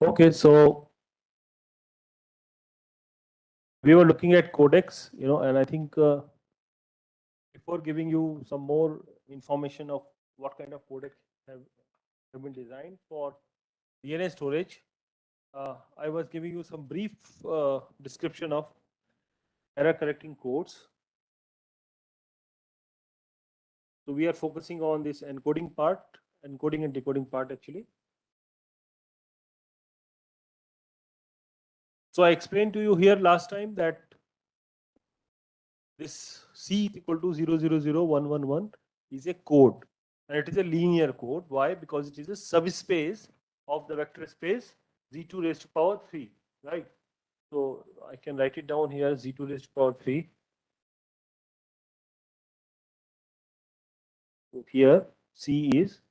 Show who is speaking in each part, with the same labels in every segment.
Speaker 1: Okay, so we were looking at codecs, and I think before giving you some more information of what kind of codecs have been designed for DNA storage, I was giving you some brief description of error correcting codes. So we are focusing on this encoding part, encoding and decoding part actually. So I explained to you here last time that this C is equal to 0000111 is a code, and it is a linear code. Why? Because it is a subspace of the vector space z2 raised to power 3, right? So I can write it down here, z2 raised to power 3. So here C is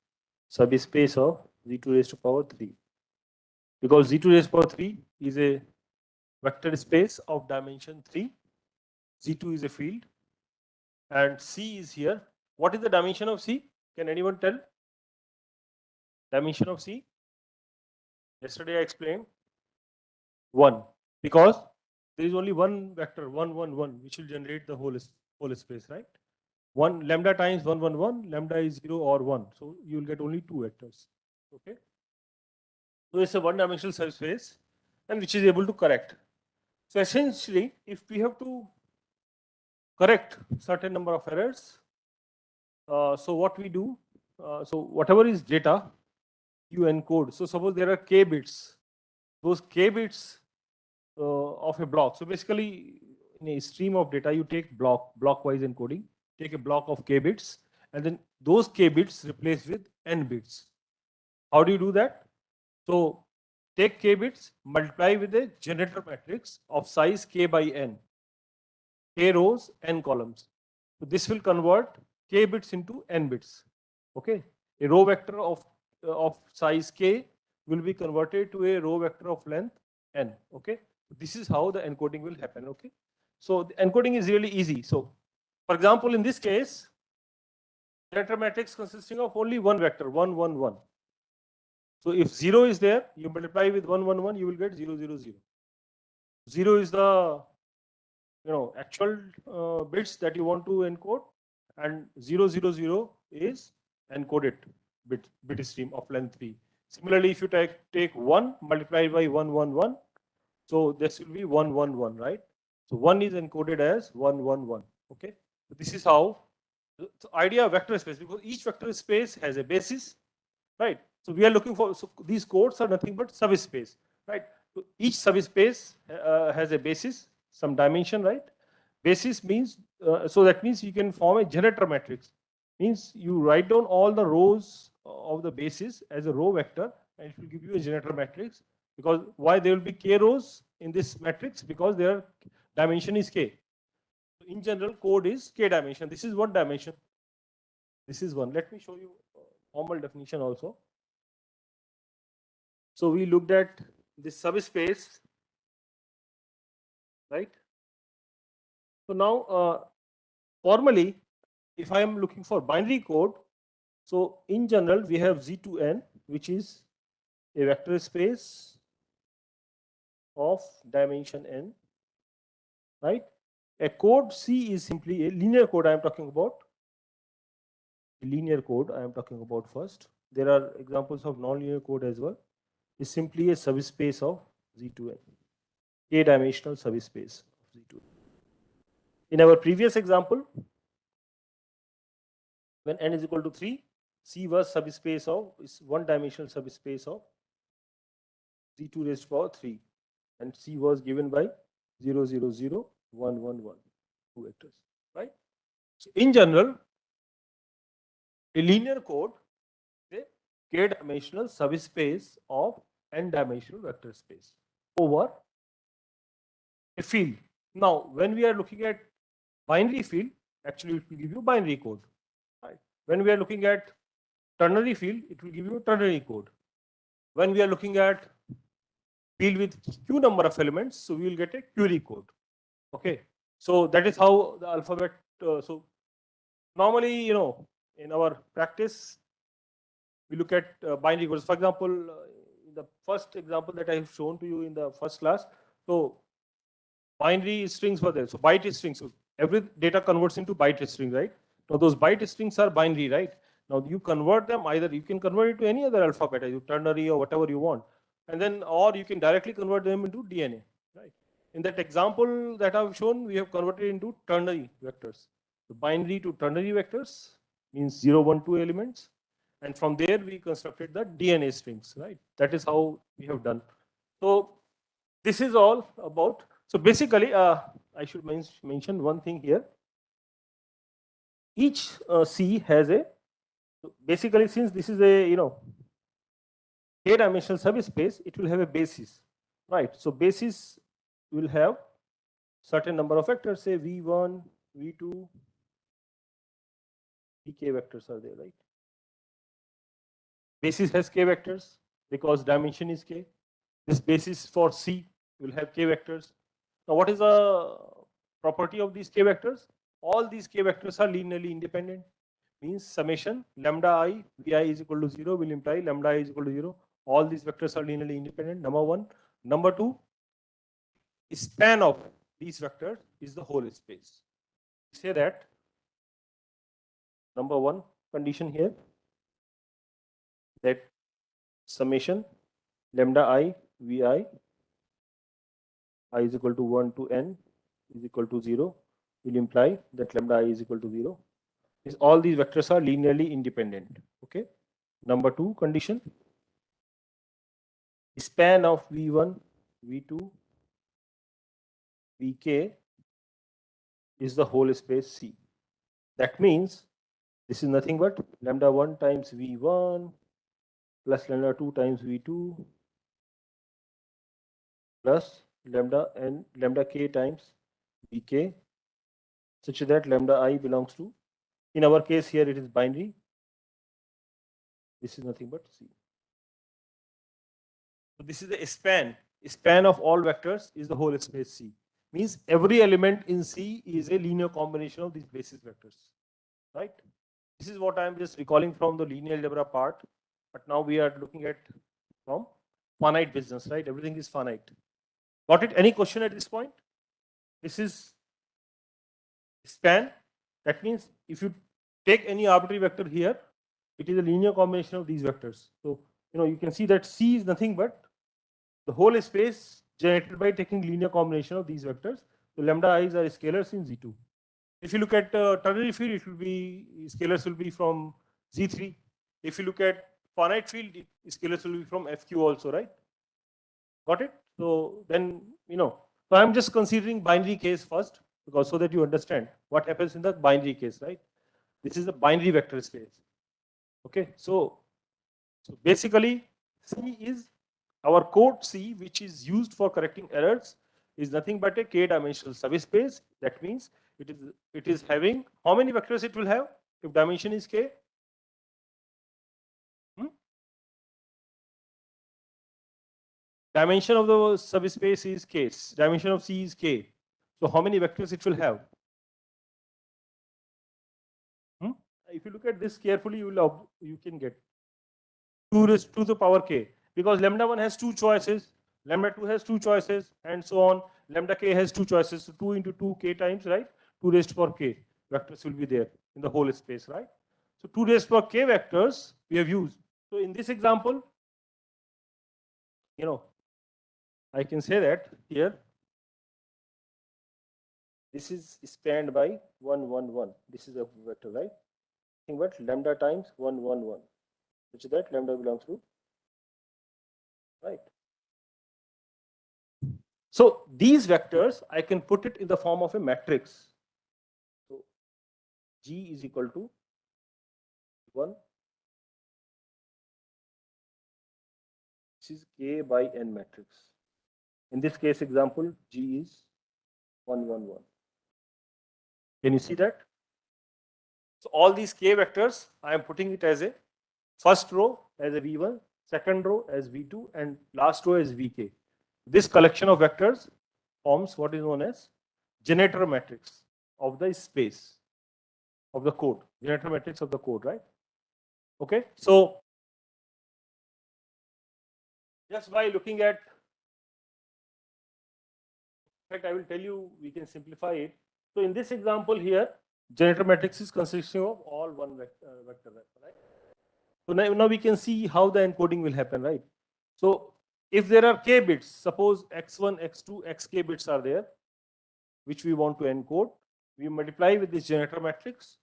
Speaker 1: subspace of z2 raised to power 3, because z2 raised to power 3 is a vector space of dimension 3. Z2 is a field, and C is here. What is the dimension of C? Can anyone tell? Dimension of C? Yesterday I explained 1, because there is only one vector 1 1 1 which will generate the whole space, right? 1 lambda times 1 1 1, lambda is 0 or 1, so you will get only 2 vectors. Okay, so it's a one-dimensional subspace and which is able to correct. So essentially, if we have to correct certain number of errors, so what we do, so whatever is data you encode. So suppose there are k bits, those k bits of a block. So basically, in a stream of data, you take block-wise encoding, take a block of k bits, and then those k bits replace with n bits. How do you do that? So take k bits, multiply with a generator matrix of size k by n, k rows, n columns. So this will convert k bits into n bits. Okay, a row vector of size k will be converted to a row vector of length n. Okay, this is how the encoding will happen. Okay, so the encoding is really easy. So for example, in this case, generator matrix consisting of only one vector 1 1 1. So if 0 is there, you multiply with 1 1 1, you will get 0 0 0. 0 is the actual bits that you want to encode, and 0 0 0 is encoded bit stream of length 3. Similarly, if you take 1 multiplied by 1 1 1, so this will be 1 1 1, right? So 1 is encoded as 1 1 1. Okay, so this is how the idea of vector space, because each vector space has a basis, right? So we are looking for, so these codes are nothing but subspace, right? So each subspace has a basis, some dimension, right? Basis means, so that means you can form a generator matrix. Means you write down all the rows of the basis as a row vector, and it will give you a generator matrix. Because why there will be k rows in this matrix? Because their dimension is k. In general, code is k dimension. This is one dimension. This is one. Let me show you formal definition also. So we looked at this subspace, right? So now, formally, if I am looking for binary code, so in general, we have Z to N, which is a vector space of dimension n, right? A code C is simply a linear code I am talking about. A linear code I am talking about first. There are examples of non-linear code as well. It's simply a subspace of Z to N, k-dimensional subspace of Z to N. In our previous example, when n is equal to 3, C was subspace of, is one-dimensional subspace of Z2 raised to power 3, and C was given by 0 0 0 1 1 1, two vectors, right? So in general, a linear code is a k-dimensional subspace of n-dimensional vector space over a field. Now, when we are looking at binary field, actually it will give you binary code, right? When we are looking at ternary field, it will give you a ternary code. When we are looking at field with q number of elements, so we will get a query code. Okay, so that is how the alphabet. So normally, in our practice, we look at binary codes. For example, in the first example that I have shown to you in the first class. So binary strings were there. So byte strings. So every data converts into byte string, right? Now those byte strings are binary, right? Now you convert them either you can convert it to any other alphabet, either ternary or whatever you want, and then or you can directly convert them into DNA, right? In that example that I've shown, we have converted into ternary vectors. The binary to ternary vectors means 0, 1, 2 elements, and from there we constructed the DNA strings, right? That is how we have done. So this is all about. So basically, I should mention one thing here. Each C has a, basically since this is a k-dimensional subspace, it will have a basis, right? So basis will have certain number of vectors, say v1, v2, vk vectors are there, right? Basis has k vectors because dimension is k. This basis for C will have k vectors. Now, what is the property of these k vectors? All these k vectors are linearly independent. Means summation lambda I vi is equal to 0 will imply lambda I is equal to 0. All these vectors are linearly independent. Number one. Number two, span of these vectors is the whole space. Say that number one condition here, that summation lambda I vi I is equal to 1 to n is equal to 0 will imply that lambda I is equal to 0. Is all these vectors are linearly independent. Okay. Number two condition, span of v1, v2, vk is the whole space C. That means this is nothing but lambda 1 times v1 plus lambda 2 times v2 plus lambda k times vk, such that lambda I belongs to, in our case here it is binary, this is nothing but C. So this is the span of all vectors is the whole space C. Means every element in C is a linear combination of these basis vectors, right? This is what I am just recalling from the linear algebra part, but now we are looking at from finite business, right? Everything is finite. Got it? Any question at this point? This is span. That means if you take any arbitrary vector here, it is a linear combination of these vectors. So you can see that C is nothing but the whole space generated by taking linear combination of these vectors. So lambda i's are scalars in Z2. If you look at ternary field, it will be scalars will be from Z3. If you look at finite field, scalars will be from FQ also, right? Got it? So then so I'm just considering binary case first, because so that you understand what happens in the binary case, right? This is the binary vector space. Okay, so basically C is our code C, which is used for correcting errors, is nothing but a k-dimensional subspace. That means it is having how many vectors it will have if dimension is k? Dimension of the subspace is k. Dimension of C is k. So how many vectors it will have? If you look at this carefully, you can get 2 raised to the power k, because lambda 1 has two choices, lambda 2 has two choices, and so on. Lambda k has two choices, so 2 into 2 k times, right? 2 raised to power k vectors will be there in the whole space, right? So 2 raised to power k vectors we have used. So in this example, I can say that here this is spanned by 1, 1, 1. This is a vector, right? Nothing but lambda times 1, 1, 1, which is that lambda belongs to, right? So these vectors, I can put it in the form of a matrix. So G is equal to 1. This is K by N matrix. In this case example, G is 1, 1, 1. Can you see that? So all these K vectors, I am putting it as a first row as a V1, second row as V2, and last row as Vk. This collection of vectors forms what is known as generator matrix of the space of the code, generator matrix of the code, right? Okay, so just by looking at, in fact, I will tell you, we can simplify it. So in this example here, generator matrix is consisting of all one vector, right? So now we can see how the encoding will happen, right? So if there are k bits, suppose x1, x2, xk bits are there, which we want to encode, we multiply with this generator matrix.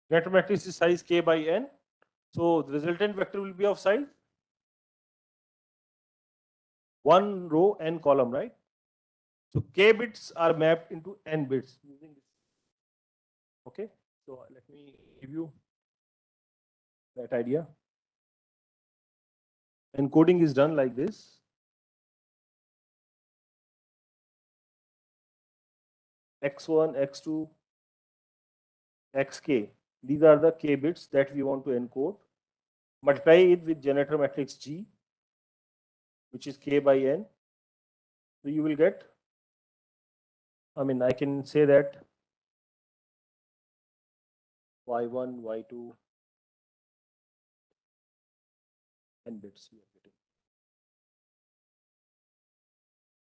Speaker 1: Generator matrix is size k by n. So the resultant vector will be of size 1 row n column, right? So k bits are mapped into n bits using this. Okay, so let me give you that idea. Encoding is done like this. X1, X2, Xk. These are the k bits that we want to encode. Multiply it with generator matrix G, which is k by n. So you will get, I can say that y1, y2, n bits we are getting.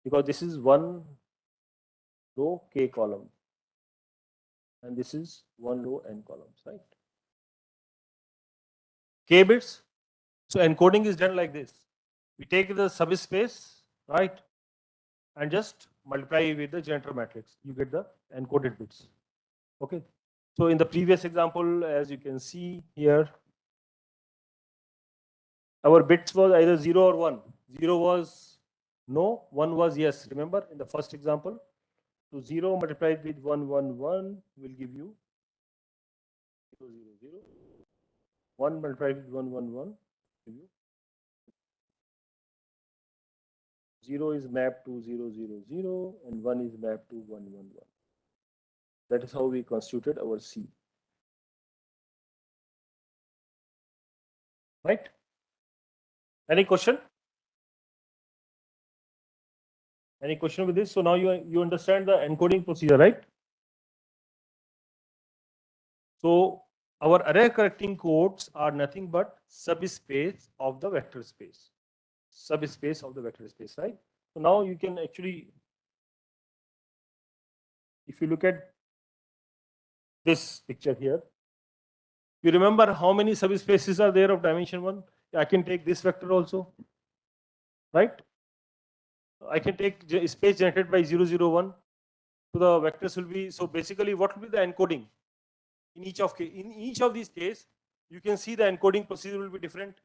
Speaker 1: Because this is one row k column, and this is one row n columns, right? K bits. So encoding is done like this. We take the subspace, right, and just multiply with the generator matrix. You get the encoded bits. Okay. So in the previous example, as you can see here, our bits was either 0 or 1. 0 was no, 1 was yes. Remember in the first example? So 0 multiplied with 1, 1, 1 will give you 0, 0, 0. 1 multiplied with 1, 1, 1 give you 0 is mapped to 0, 0, 0, and 1 is mapped to 1, 1, 1. That is how we constituted our C. Right? Any question? Any question with this? So now you understand the encoding procedure, right? So our array correcting codes are nothing but subspace of the vector space. Subspace of the vector space, right? So now you can actually, if you look at this picture here, you remember how many subspaces are there of dimension 1? I can take this vector also, right? I can take space generated by 0, 0, 1. So the vectors will be, so basically what will be the encoding? In each of these cases, you can see the encoding procedure will be different.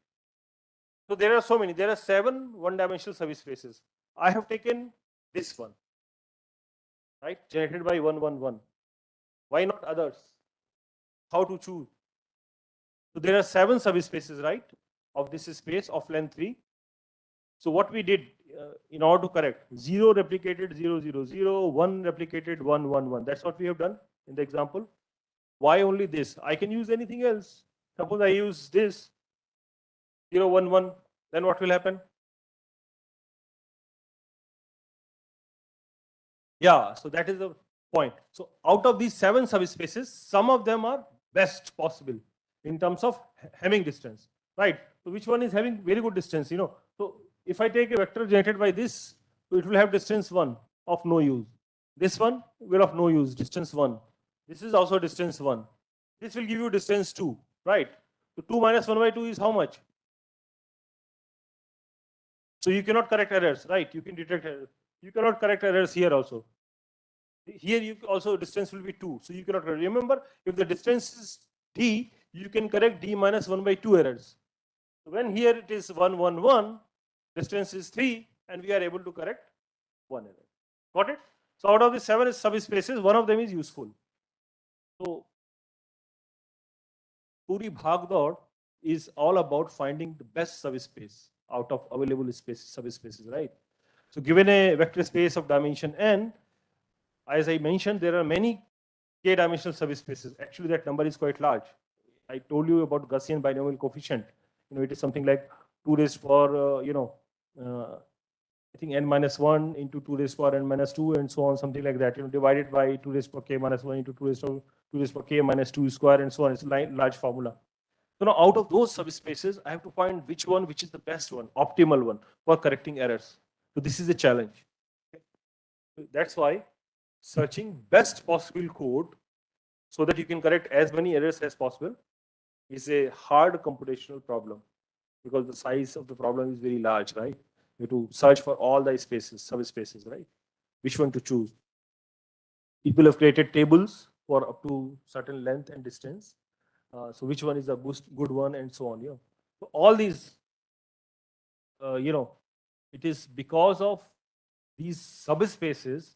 Speaker 1: So there are so many. There are 7 one-dimensional subspaces. I have taken this one, right? Generated by 1, 1, 1. Why not others? How to choose? So there are 7 subspaces, right? Of this space of length 3. So what we did in order to correct, 0 replicated 0, 0, 0, 1 replicated 1, 1, 1. That's what we have done in the example. Why only this? I can use anything else. Suppose I use this 0, 1, 1. Then what will happen? Yeah, so that is the point. So out of these 7 subspaces, some of them are best possible in terms of Hamming distance, right? So which one is having very good distance, So if I take a vector generated by this, so it will have distance 1 of no use. This one will of no use, distance 1. This is also distance 1. This will give you distance 2, right? So 2 minus 1 by 2 is how much? So you cannot correct errors, right? You can detect errors. You cannot correct errors here also. Here you also distance will be 2. So you cannot correct. Remember, if the distance is d, you can correct d minus 1 by 2 errors. So when here it is 1, 1, 1, distance is 3, and we are able to correct 1 error. Got it? So out of the 7 subspaces, one of them is useful. So Puri Bhagdor is all about finding the best subspace out of available subspaces, right? So given a vector space of dimension n, as I mentioned, there are many k-dimensional subspaces. Actually, that number is quite large. I told you about Gaussian binomial coefficient. It is something like 2 raised power, I think n minus 1 into 2 raised power n minus 2 and so on, something like that. Divided by 2 raised power k minus 1 into 2 raised power k minus 2 square and so on. It's a large formula. So now out of those subspaces, I have to find which is the best one, optimal one for correcting errors. So this is a challenge. That's why searching best possible code so that you can correct as many errors as possible is a hard computational problem because the size of the problem is very large, right? You have to search for all the spaces, subspaces, right? Which one to choose? People have created tables for up to certain length and distance. So which one is a good one and so on. So all these, you know, it is because of these subspaces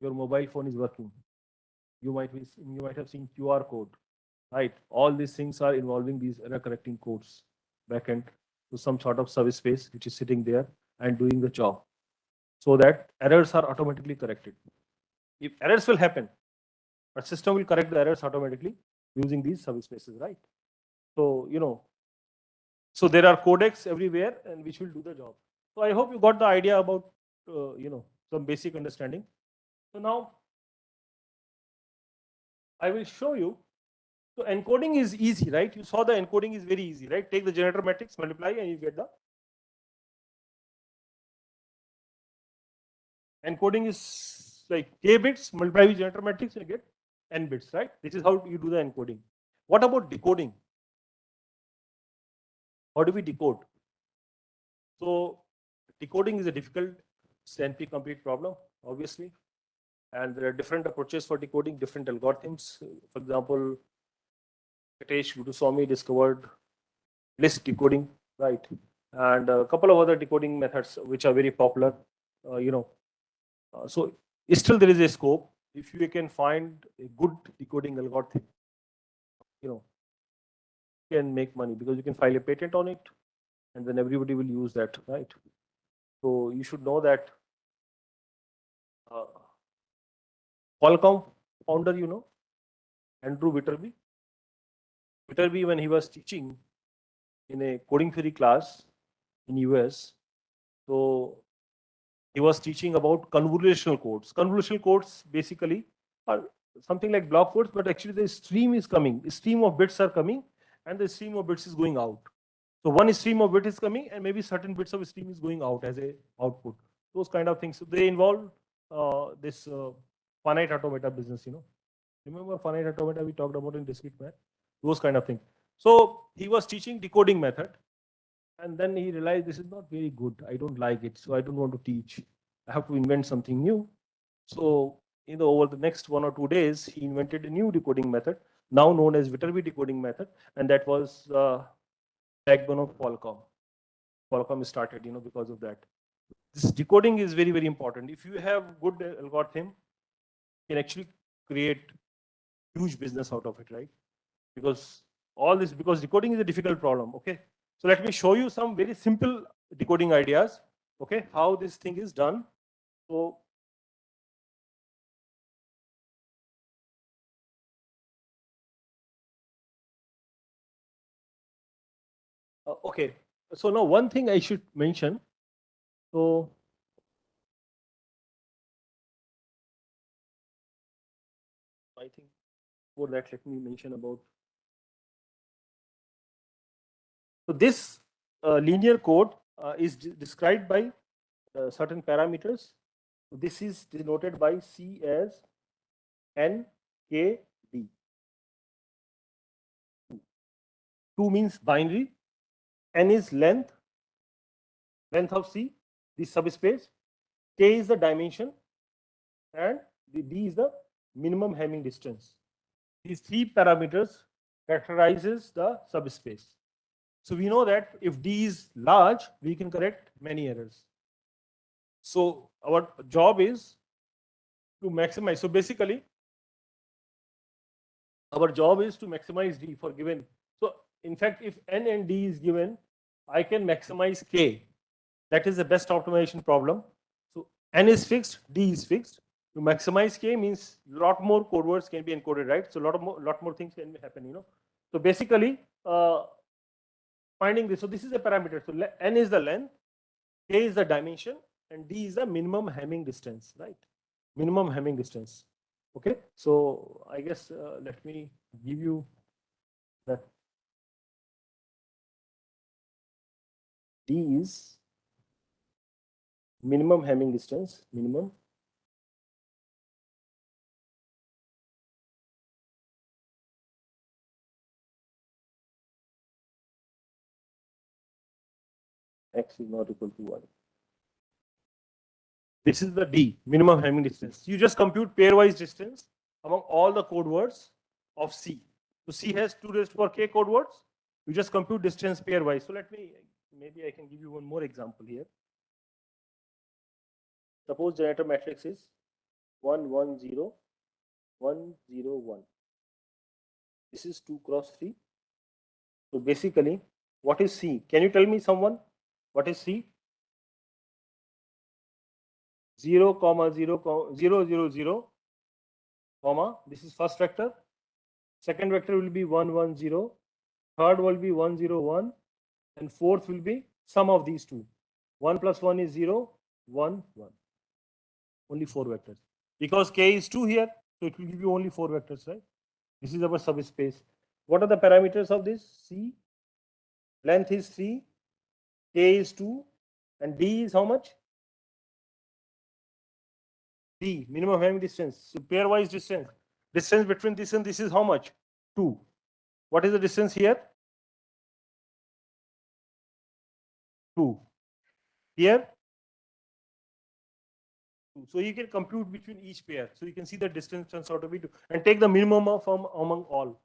Speaker 1: your mobile phone is working. You might have seen QR code, right? All these things are involving these error correcting codes backend to some sort of subspace which is sitting there and doing the job, so that errors are automatically corrected. If errors will happen, but system will correct the errors automatically using these subspaces, right? So so there are codecs everywhere and which will do the job. So I hope you got the idea about some basic understanding. So now I will show you. So encoding is easy, right? You saw the encoding is very easy, right? Take the generator matrix, multiply, and you get the encoding is like k bits, multiply with generator matrix, and you get n bits, right? This is how you do the encoding. What about decoding? How do we decode? So decoding is a difficult NP complete problem, obviously. And there are different approaches for decoding, different algorithms. For example, Katesh Guduswamy discovered list decoding, right? And a couple of other decoding methods which are very popular. So still there is a scope if you can find a good decoding algorithm. You can make money because you can file a patent on it, and then everybody will use that, right? So you should know that uh, Qualcomm founder, Andrew Witterby. Witterby, when he was teaching in a coding theory class in US, so he was teaching about convolutional codes. Convolutional codes basically are something like block codes, but actually the stream is coming. A stream of bits are coming, and the stream of bits is going out. So one stream of bit is coming, and maybe certain bits of stream is going out as a output. Those kind of things. So they involve this finite automata business. Remember finite automata we talked about in discrete math? Those kind of things. So he was teaching decoding method, and then he realized this is not very good. I don't like it, so I don't want to teach. I have to invent something new. So over the next 1 or 2 days, he invented a new decoding method, now known as Viterbi decoding method, and that was backbone of Qualcomm. Qualcomm started, because of that. This decoding is very, very important. If you have good algorithm, you can actually create huge business out of it, right? Because decoding is a difficult problem. Okay, so let me show you some very simple decoding ideas. Okay, how this thing is done. So okay, so now one thing I should mention. So I think for that, let me mention about. So this linear code is described by certain parameters. This is denoted by C as N, K, D. 2 means binary. N is length of C, the subspace. K is the dimension, and the D is the minimum Hamming distance. These 3 parameters characterizes the subspace. So we know that if D is large, we can correct many errors. So our job is to maximize. So basically, our job is to maximize D for given. So in fact, if N and D is given, I can maximize K. That is the best optimization problem. So N is fixed, D is fixed. To maximize K means lot more code words can be encoded, right? So lot more things can happen, So basically, finding this. So this is a parameter. So N is the length, K is the dimension, and D is the minimum Hamming distance, right? Minimum Hamming distance. Okay. So I guess let me give you that. D is minimum Hamming distance, minimum x is not equal to 1. This is the D, minimum Hamming distance. You just compute pairwise distance among all the code words of C. So C has 2 raised to power k code words. You just compute distance pairwise. So let me, maybe I can give you one more example here. Suppose generator matrix is 1, 1, 0, 1, 0, 1. This is 2 cross 3. So basically, what is C? Can you tell me someone what is C? 0, 0, 0, 0, 0, comma. This is first vector. Second vector will be 1, 1, 0. Third will be 1, 0, 1. And fourth will be sum of these two. 1 plus 1 is 0, 1, 1. Only 4 vectors. Because k is 2 here, so it will give you only 4 vectors, right? This is our subspace. What are the parameters of this? C, length is 3, k is 2, and D is how much? D, minimum Hamming distance. So pairwise distance. Distance between this and this is how much? 2. What is the distance here? 2. Here? 2. So you can compute between each pair. So you can see the distance turns out to be 2. And take the minimum of among all.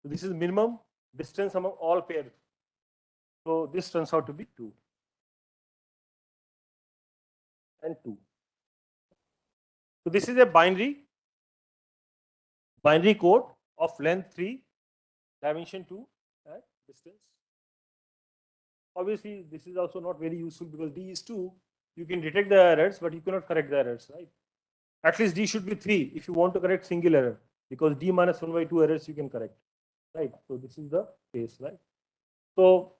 Speaker 1: So this is minimum distance among all pairs. So this turns out to be 2. And 2. So this is a binary code of length 3, dimension 2, and distance. Obviously, this is also not very useful because D is 2. You can detect the errors, but you cannot correct the errors, right? At least D should be 3 if you want to correct single error, because D minus 1 by 2 errors you can correct, right? So this is the case, right? So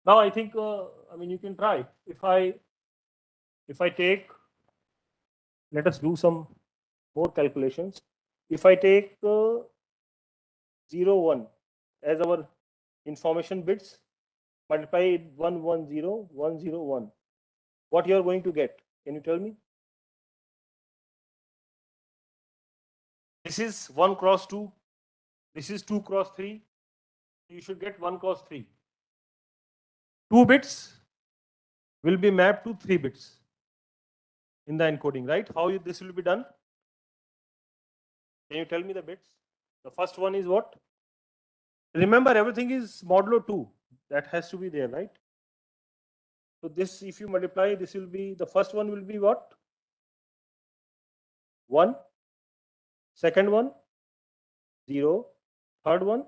Speaker 1: now I think, I mean, you can try. If I take, let us do some more calculations. If I take 0, 1 as our information bits, multiply 1, 1, 0, 1, 0, 1, what you are going to get? Can you tell me? This is 1 cross 2. This is 2 cross 3. You should get 1 cross 3. 2 bits will be mapped to 3 bits in the encoding, right? How this will be done? Can you tell me the bits? The first one is what? Remember, everything is modulo 2. That has to be there, right? So this, if you multiply, this will be, the first one will be what? 1. Second one, 0. Third one.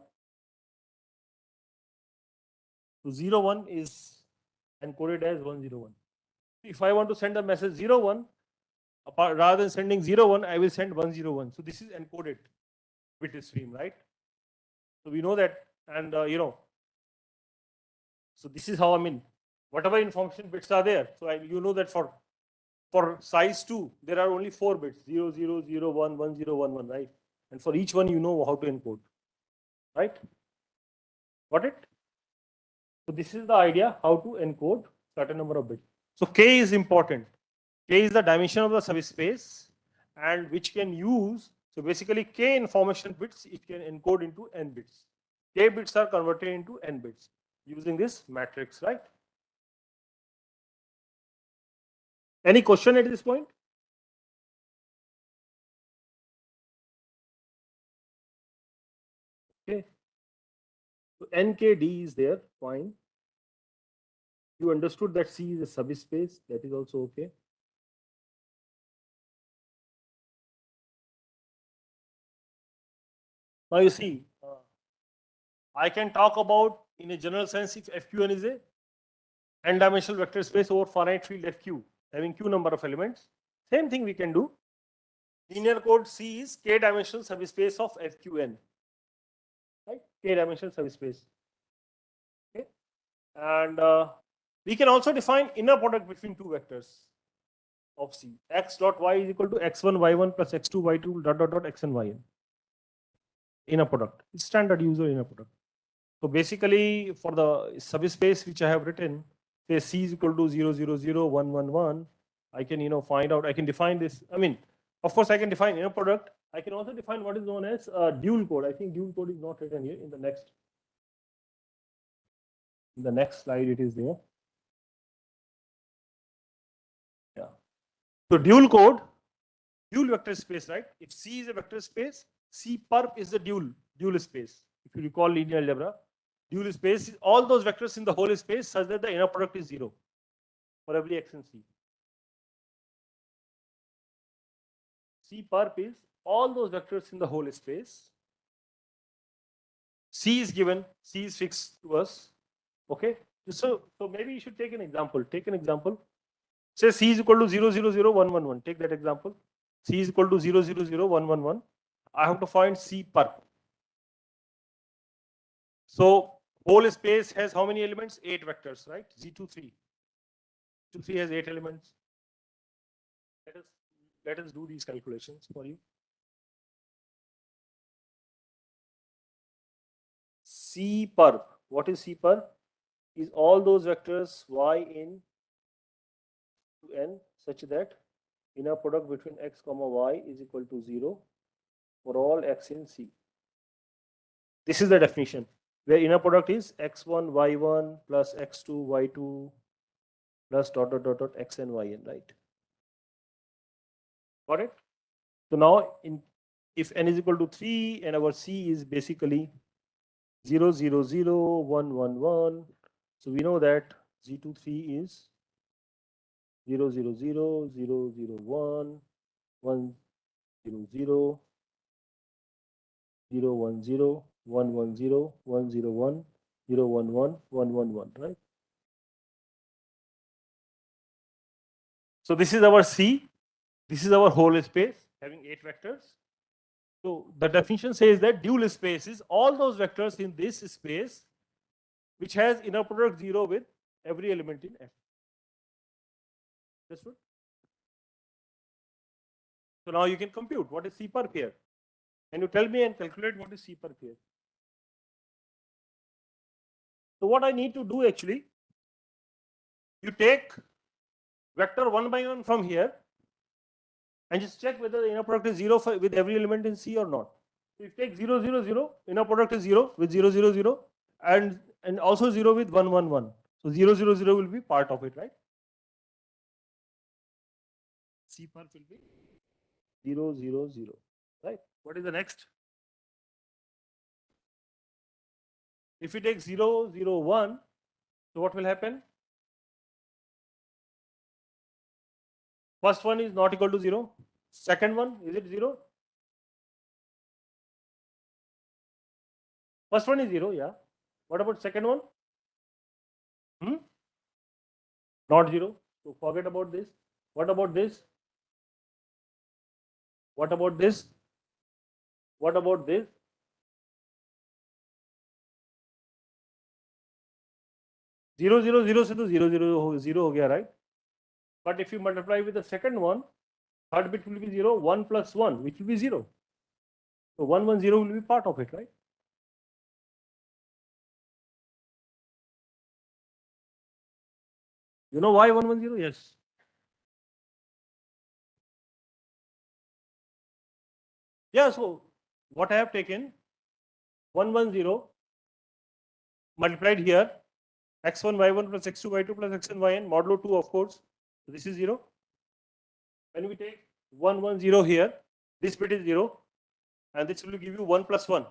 Speaker 1: So 0, 1 is encoded as 101. If I want to send a message 01, rather than sending 01, I will send 101. So this is encoded bit stream, right? So we know that, and so this is how, I mean, whatever information bits are there. So you know that for size 2, there are only 4 bits, 0, 0, 0, 1, 1, 0, 1, 1, right? And for each one, you know how to encode, right? Got it? So this is the idea, how to encode certain number of bits. So K is important. K is the dimension of the subspace, and which can use, so basically K information bits, it can encode into N bits. K bits are converted into N bits using this matrix, right? Any question at this point? Okay. So NKD is there, fine. You understood that C is a subspace, that is also okay. Now you see, I can talk about, in a general sense, if FQN is a n-dimensional vector space over finite field FQ, having Q number of elements. Same thing we can do. Linear code C is k-dimensional subspace of FQN, right? K-dimensional subspace. Okay, and we can also define inner product between two vectors of C. X dot y is equal to x1 y1 plus x2 y2 dot dot dot x and yn. Inner product. It's standard user inner product. So basically, for the subspace which I have written, say C is equal to 0, 0, 0, 1, 1, 1, I can, find out, I can define this. I mean, of course, I can define inner product. I can also define what is known as dual code. I think dual code is not written here in the next. In the next slide, it is there. Yeah. So dual code, dual vector space, right? If C is a vector space, C perp is the dual space. If you recall linear algebra, dual space is all those vectors in the whole space such that the inner product is 0 for every x in C. C perp is all those vectors in the whole space. C is given, C is fixed to us. Okay. So maybe you should take an example. Take an example. Say C is equal to 0, 0, 0, 1, 1, 1. Take that example. C is equal to 0, 0, 0, 1, 1, 1. I have to find C perp. So whole space has how many elements? 8 vectors, right? Z23. Z23 has 8 elements. Let us do these calculations for you. C perp. What is C perp? Is all those vectors y in to n such that inner product between x comma y is equal to 0 for all x in C. This is the definition where inner product is x1 y1 plus x2 y2 plus dot dot dot dot x and yn, right? Got it? So now if n is equal to 3 and our C is basically 0 0 0 1 1 1, so we know that Z23 is 0 0 0 0 0 1 1 0 0 0 1 0 1 1 0 1 0 1 0 1 1 1 1 1, right? So this is our C. This is our whole space having 8 vectors. So the definition says that dual space is all those vectors in this space which has inner product 0 with every element in F. Understood? So now you can compute what is C perp here. Can you tell me and calculate what is C perp here? So what I need to do actually, you take vector 1 by 1 from here and just check whether the inner product is 0 with every element in C or not. So if you take 0 0 0, inner product is 0 with 0 0 0 and also 0 with 1 1 1. So 0 0 0 will be part of it, right? C perp will be 0 0 0, right? What is the next? If you take 0 0 1, so what will happen? First one is not equal to 0. Second one, is it 0? First one is 0, yeah. What about second one? Not 0. So forget about this. What about this? What about this? What about this? Zero zero zero से तो 0 0 0 हो गया, right? But if you multiply with the second one, third bit will be 0. 1 plus 1, which will be 0. So 1 1 0 will be part of it, right? You know why 1 1 0? Yes. Yeah. So what I have taken 1 1 0 multiplied here x1 y1 plus x2 y2 plus xn yn modulo 2, of course. So this is 0. When we take 1 1 0 here, this bit is 0 and this will give you 1 plus 1,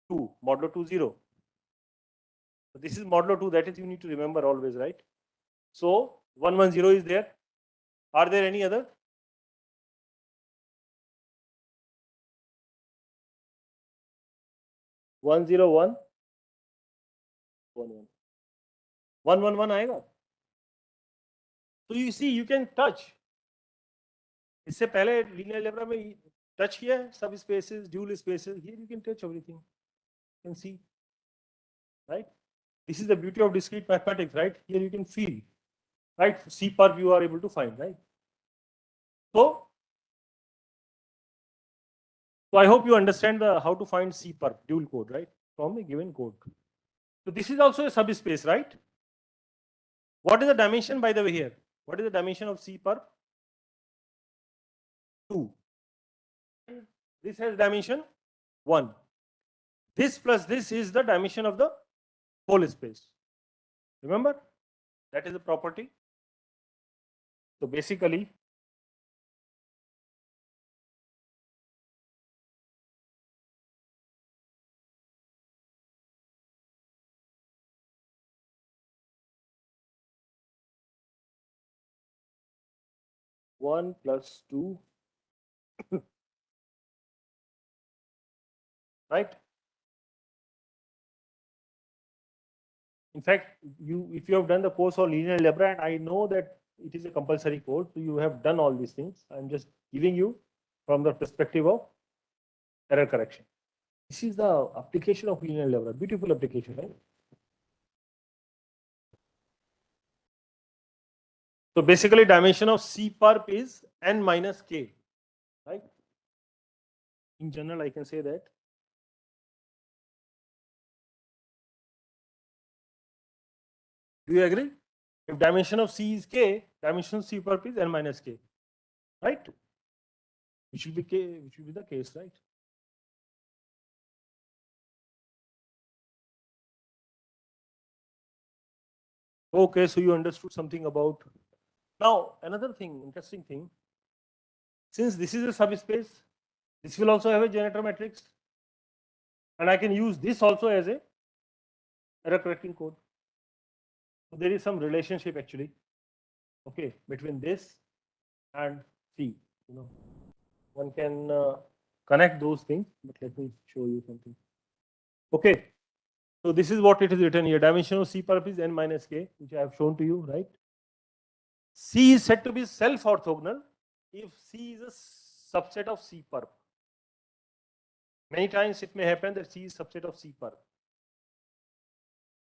Speaker 1: 2, modulo 2 0. So this is modulo 2, that is you need to remember always, right? So 1 1 0 is there. Are there any other? One zero one one one one one one आएगा. So you see, you can touch. इससे पहले linear algebra में touch किया है subspaces, dual spaces. Here you can touch everything. You can see, right? This is the beauty of discrete mathematics, right? Here you can feel, right? C perp you are able to find, right? So I hope you understand how to find C perp dual code, right? From a given code. So this is also a subspace, right? What is the dimension, by the way, here? What is the dimension of C per 2? This has dimension 1. This plus this is the dimension of the whole space. Remember? That is the property. So basically, one plus two, right? In fact, if you have done the course on linear algebra, and I know that it is a compulsory course, so you have done all these things. I'm just giving you from the perspective of error correction. This is the application of linear algebra. Beautiful application, right? So basically, dimension of C perp is n minus k, right? In general, I can say that. Do you agree? If dimension of C is k, dimension of C perp is n minus k, right? Which should be k, which should be the case, right? Okay, so you understood something about. Now, another thing, interesting thing. Since this is a subspace, this will also have a generator matrix, and I can use this also as a error correcting code. So there is some relationship actually, okay, between this and C. You know, one can connect those things, but let me show you something. Okay, so this is what it is written here. Dimension of C perp is n minus k, which I have shown to you, right? C is said to be self-orthogonal if C is a subset of C perp. Many times it may happen that C is subset of C perp.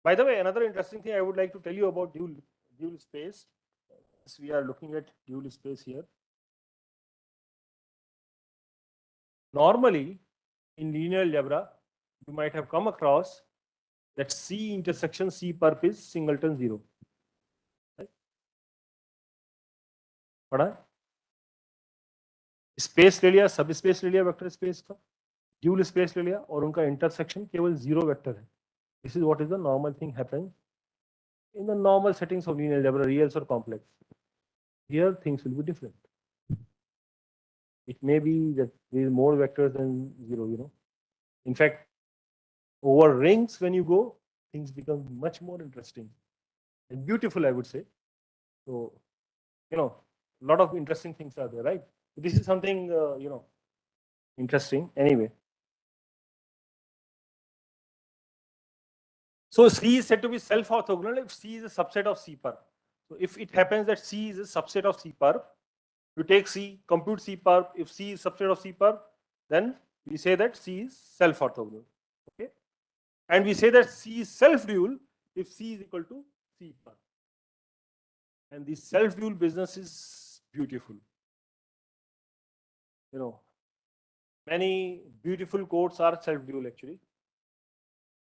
Speaker 1: By the way, another interesting thing I would like to tell you about dual space. So we are looking at dual space here. Normally, in linear algebra, you might have come across that C intersection C perp is singleton 0. Right? पढ़ा space ले लिया, सब space ले लिया vector space का, dual space ले लिया और उनका इंटरसेक्शन केवल 0 वेक्टर है. This is what is the normal thing happens in the normal settings of linear algebra, reals or complex. Here things will be different. It may be that there is more vectors than 0, you know. In fact, over rings when you go, things become much more interesting and beautiful, I would say. So, you know, a lot of interesting things are there, right? This is something, you know, interesting anyway. So C is said to be self-orthogonal if C is a subset of C perp. So if it happens that C is a subset of C perp, you take C, compute C perp. If C is subset of C perp, then we say that C is self-orthogonal. Okay, and we say that C is self-dual if C is equal to C perp. And the self-dual business is beautiful. You know, many beautiful codes are self-dual actually,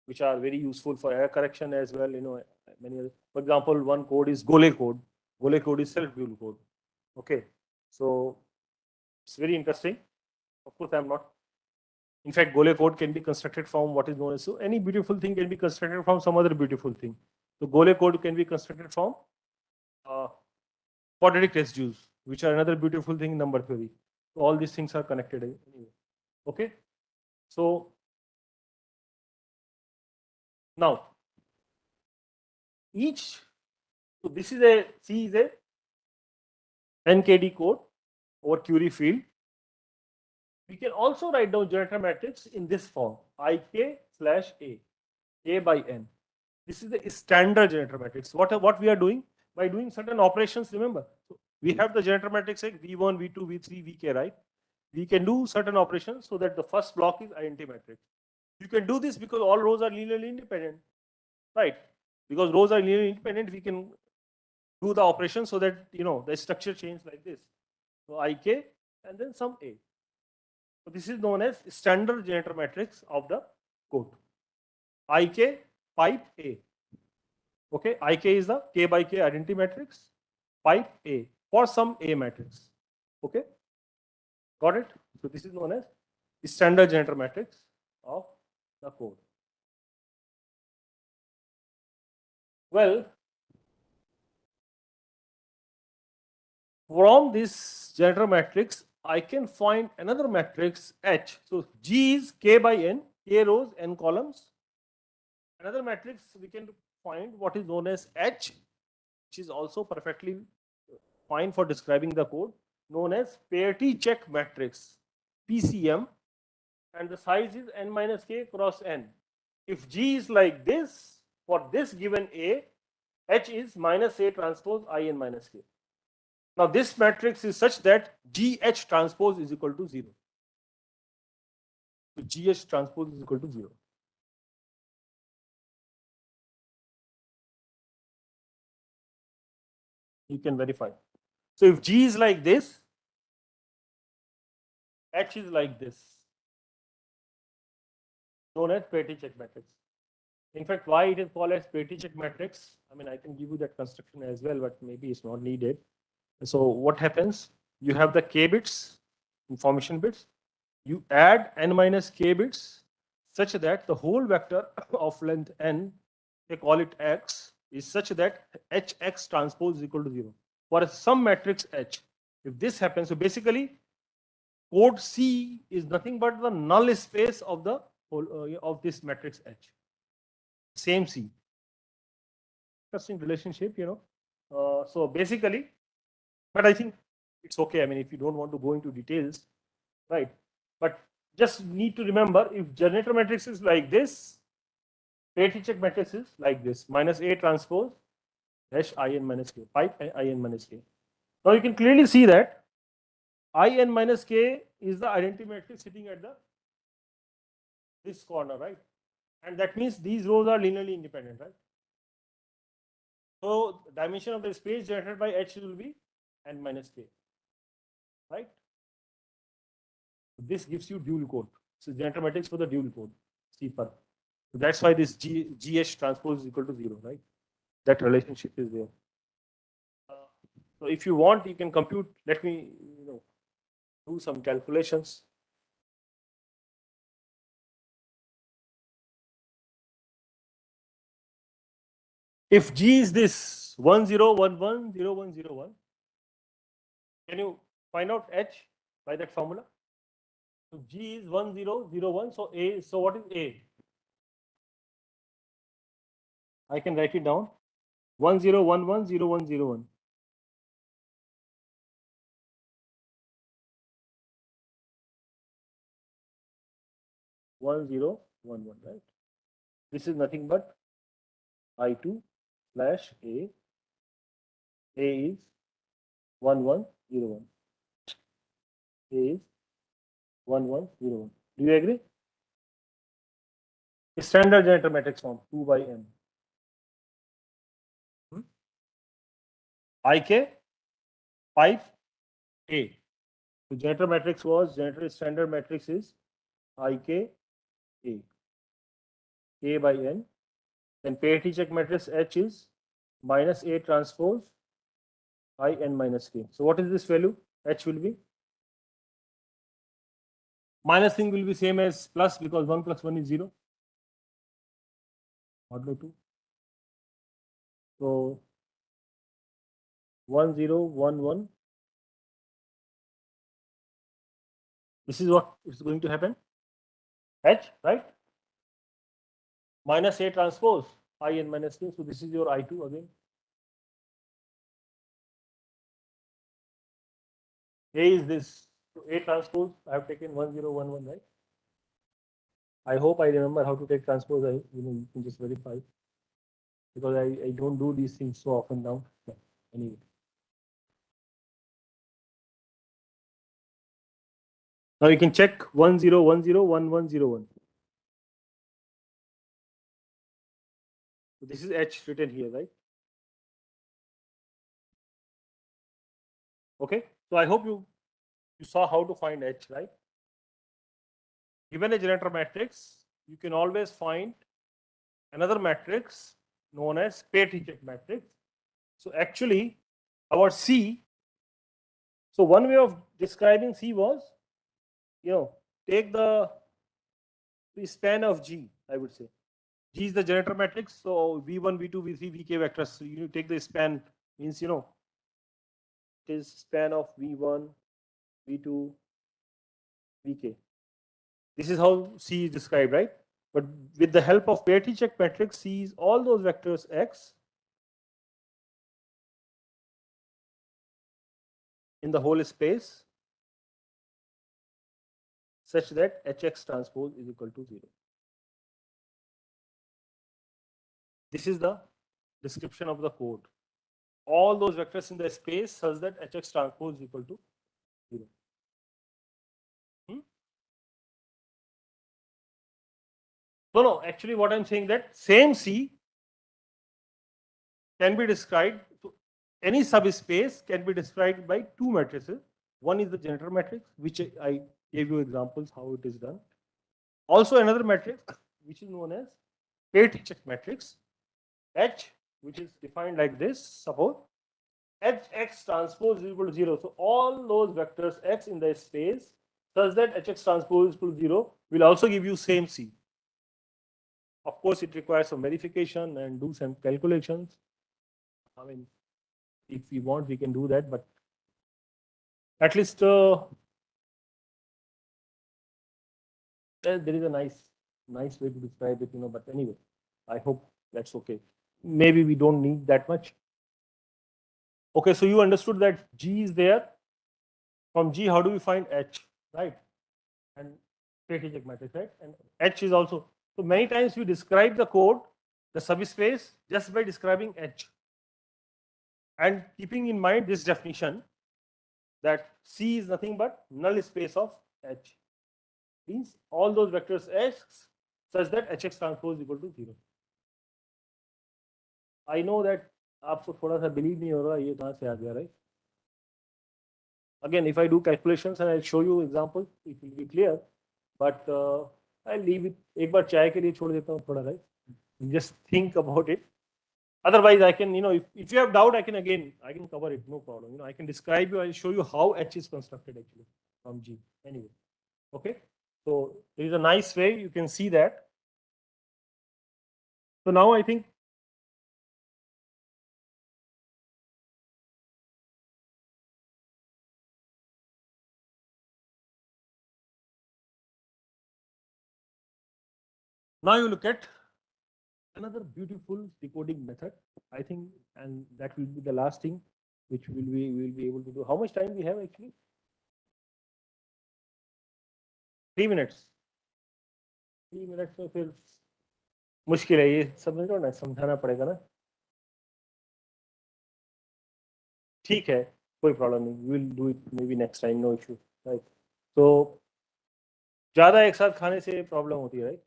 Speaker 1: which are very useful for error correction as well. You know, many other. For example, one code is Gole code. Gole code is self-dual code. Okay, so it's very interesting. Of course, I'm not. In fact, Gole code can be constructed from what is known as, so any beautiful thing can be constructed from some other beautiful thing. So Gole code can be constructed from quadratic residues, which are another beautiful thing in number theory. So all these things are connected anyway. Okay, so now each, so this is a C is a NKD code over Curie field. We can also write down generator matrix in this form: IK/A, A by N. This is the standard generator matrix. What we are doing by doing certain operations, remember, so we have the generator matrix like V1, V2, V3, Vk, right? We can do certain operations so that the first block is identity matrix. You can do this because all rows are linearly independent, right? Because rows are linearly independent, we can do the operation so that, you know, the structure changes like this. So Ik and then some A. So this is known as standard generator matrix of the code. Ik pipe A. Okay, Ik is the k by k identity matrix, pipe A for some A matrix. Okay, got it? So this is known as standard generator matrix of the code. Well, from this generator matrix, I can find another matrix H. So G is k by n, k rows, n columns. Another matrix we can find what is known as H, which is also perfectly fine for describing the code, known as parity check matrix, PCM, and the size is n minus k cross n. If G is like this, for this given A, H is minus A transpose I n minus k. Now this matrix is such that GH transpose is equal to 0. So GH transpose is equal to 0. You can verify. So if G is like this, H is like this, known as parity check matrix. In fact, why it is called as parity check matrix? I mean, I can give you that construction as well, but maybe it's not needed. So what happens? You have the k bits, information bits. You add n minus k bits such that the whole vector of length n, they call it x, is such that hx transpose is equal to 0. For some matrix H, if this happens, so basically code C is nothing but the null space of the whole of this matrix H. Same C. Interesting relationship, you know. So basically, but I think it's okay. I mean, if you don't want to go into details, right? But just need to remember, if generator matrix is like this, parity check matrix is like this: minus A transpose dash in minus k, pipe in minus k. Now you can clearly see that in minus k is the identity matrix sitting at the this corner, right? And that means these rows are linearly independent, right? So dimension of the space generated by H will be n minus k, right? This gives you dual code. So generator matrix for the dual code, C per. So that's why this GH transpose is equal to 0, right? That relationship is there. So if you want, you can compute. Let me, do some calculations. If G is this 10110101, can you find out H by that formula? So G is 1001. So A. So what is A? I can write it down. 10110101. 1011, right? This is nothing but I2 slash A. A is 1101. A is 1101. Do you agree? Standard generator matrix form 2 by m. Ik pipe A. So generator matrix was generator standard matrix is Ik A. K by n. Then parity check matrix H is minus A transpose I n minus k. So what is this value? H will be minus thing will be same as plus because 1 plus 1 is 0. Modulo 2. So 1011. This is what is going to happen. H, right? Minus A transpose I n minus k. So this is your I2 again. A is this. So A transpose, I have taken 1011, right? I hope I remember how to take transpose. You can just verify because I don't do these things so often now. But anyway. Now you can check 10101101. So this is H written here, right? Okay. So I hope you saw how to find H, right? Given a generator matrix, you can always find another matrix known as Petri-Check matrix. So actually, our C. So one way of describing C was, take the span of G. I would say G is the generator matrix. So V1, V2, V3, Vk vectors. So you take the span, means it is span of V1, V2, Vk. This is how C is described, right? But with the help of Petri-Check matrix, C is all those vectors X in the whole space such that Hx transpose is equal to 0. This is the description of the code. All those vectors in the space such that Hx transpose is equal to 0. No, actually what I'm saying that same C can be described, any subspace can be described by two matrices. One is the generator matrix, which I gave you examples how it is done. Also another matrix which is known as Petri-Check matrix, H, which is defined like this. Suppose Hx transpose is equal to 0. So all those vectors X in the space such that Hx transpose is equal to 0 will also give you same C. Of course, it requires some verification and do some calculations. I mean, if we want, we can do that, but at least there is a nice way to describe it, but anyway, I hope that's okay. Maybe we don't need that much. Okay, so you understood that G is there. From G, how do we find H, right? And Petri-Check matrix, right? And H is also, so many times we describe the code, the subspace, just by describing H. And keeping in mind this definition, that C is nothing but null space of H. Means all those vectors X such that Hx transpose is equal to 0. I know that आपको थोड़ा सा believe नहीं हो रहा ये कहाँ से आ गया, right? Again, if I do calculations and I'll show you examples, it will be clear. But I'll leave it. एक बार चाय के लिए छोड़ देता हूँ थोड़ा, right? Just think about it. Otherwise, I can, if you have doubt, I can cover it, no problem. I can describe you, I'll show you how H is constructed actually from G. Anyway, okay. So there is a nice way you can see that. So now I think now you look at another beautiful decoding method, I think, and that will be the last thing which will be able to do. How much time we have actually? 3 minutes. 3 minutes में फिर मुश्किल है ये समझो ना, समझाना पड़ेगा ना. ठीक है, कोई प्रॉब्लम नहीं, will do it maybe next time, no issue, right. तो ज़्यादा एक साथ खाने से प्रॉब्लम होती है, right.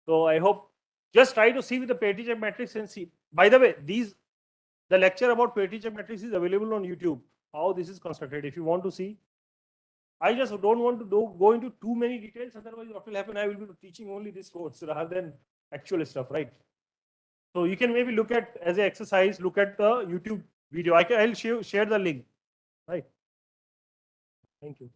Speaker 1: So I hope just try to see with the Petri-Check matrix and see. By the way, the lecture about Petri-Check matrix is available on YouTube. How this is constructed. If you want to see, I just don't want to go into too many details. Otherwise, what will happen? I will be teaching only this course rather than actual stuff, right? So you can maybe look at as an exercise. Look at the YouTube video. I'll share the link. Right. Thank you.